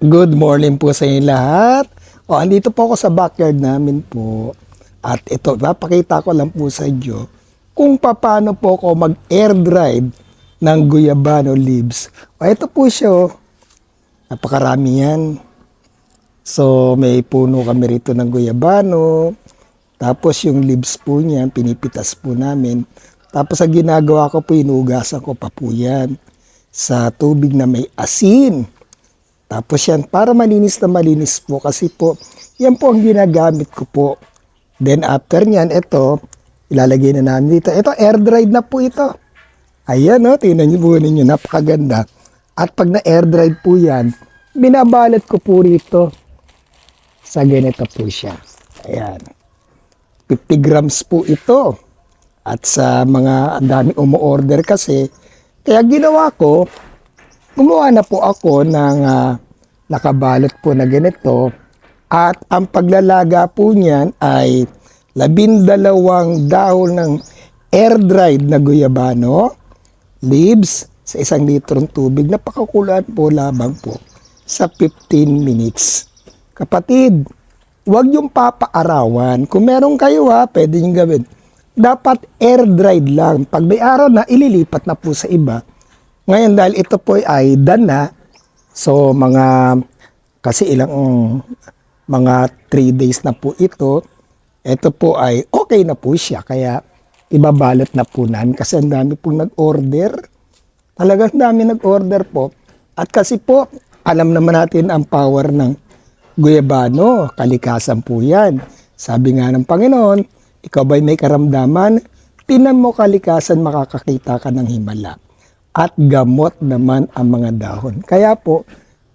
Good morning po sa inyo lahat. Andito po ako sa backyard namin po. At ito, papakita ko lang po sa inyo kung paano po ako mag-air dried ng guyabano leaves. Ito po siya. Napakarami yan. So, may puno kami rito ng guyabano. Tapos yung leaves po niyan, pinipitas po namin. Tapos ang ginagawa ko po, inugasan ko pa po yan sa tubig na may asin. Tapos yan, para malinis na malinis po kasi po, yan po ang ginagamit ko po. Then after nyan, ito, ilalagay na namin dito. Ito, air dried na po ito. Ayan o, tingnan nyo po ninyo, napakaganda. At pag na-air dried po yan, binabalot ko po rito. Sa ganito po siya. Ayan. 50 grams po ito. At sa mga ang dami umu-order kasi, kaya ginawa ko, gumawa na po ako ng nakabalot po na ganito at ang paglalaga po niyan ay 12 dahon ng air-dried na guyabano leaves sa 1 litrong tubig. Napakakulaan po lamang po sa 15 minutes. Kapatid, huwag yung papaarawan. Kung meron kayo pwede nyo gawin. Dapat air-dried lang. Pag may araw na, ililipat na po sa iba. Ngayon dahil ito po ay done na, so mga 3 days na po ito po ay okay na po siya. Kaya ibabalot na po namin kasi ang dami pong nag-order. Talagang dami nag-order po. At kasi po, alam naman natin ang power ng guyabano. Kalikasan po yan. Sabi nga ng Panginoon, ikaw ba'y may karamdaman? Tinan mo kalikasan, makakakita ka ng himala. At gamot naman ang mga dahon. Kaya po,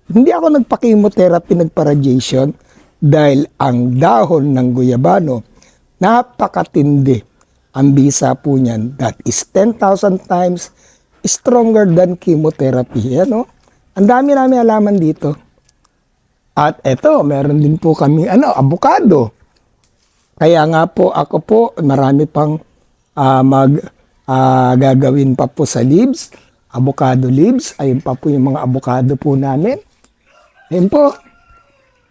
hindi ako nagpa-chemotherapy, nagpa-radiation dahil ang dahon ng guyabano, napakatindi. Ang bisa po niyan, that is 10,000 times stronger than chemotherapy. Ano? Ang dami namin alaman dito. At eto, meron din po kami, avocado. Kaya nga po, ako po, marami pang gagawin pa po sa leaves. Avocado leaves. Ayun pa po yung mga avocado po namin. Ayun po.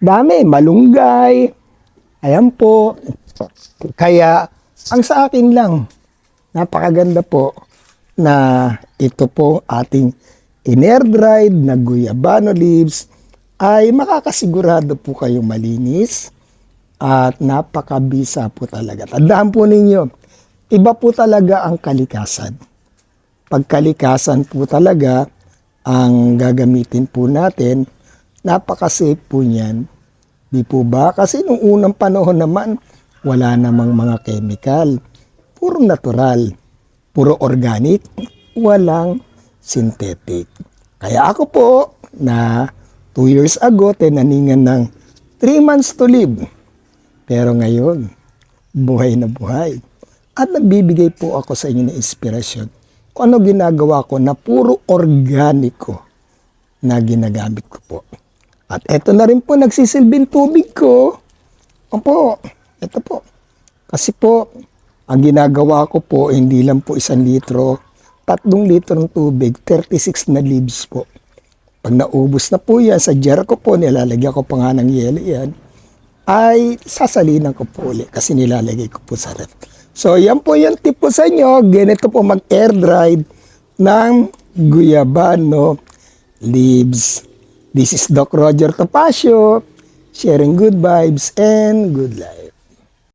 Dami. Malunggay. Ayan po. Kaya, ang sa akin lang, napakaganda po na ito po ating in-air dried na guyabano leaves ay makakasigurado po kayong malinis at napakabisa po talaga. Tandaan po ninyo, iba po talaga ang kalikasan. Pagkalikasan po talaga ang gagamitin po natin, napaka-safe po niyan. Di po ba? Kasi nung unang panahon naman, wala namang mga chemical. Puro natural, puro organic, walang synthetic. Kaya ako po, na 2 years ago, tinaningan ng 3 months to live. Pero ngayon, buhay na buhay. At nagbibigay po ako sa inyo ng inspirasyon kung ano ginagawa ko na puro organiko na ginagamit ko po. At eto na rin po, nagsisilbing tubig ko. Opo, ito po. Kasi po, ang ginagawa ko po, hindi lang po 1 litro, 3 litrong tubig, 36 na leaves po. Pag naubos na po yan, sa jar ko po, nilalagyan ko pa nga ng yelo yan, ay sasalinan ko po ulit kasi nilalagay ko po sa ref. So, yan po yung tip po sa inyo. Ganito po mag-air dried ng guyabano leaves. This is Doc Roger Topacio, sharing good vibes and good life.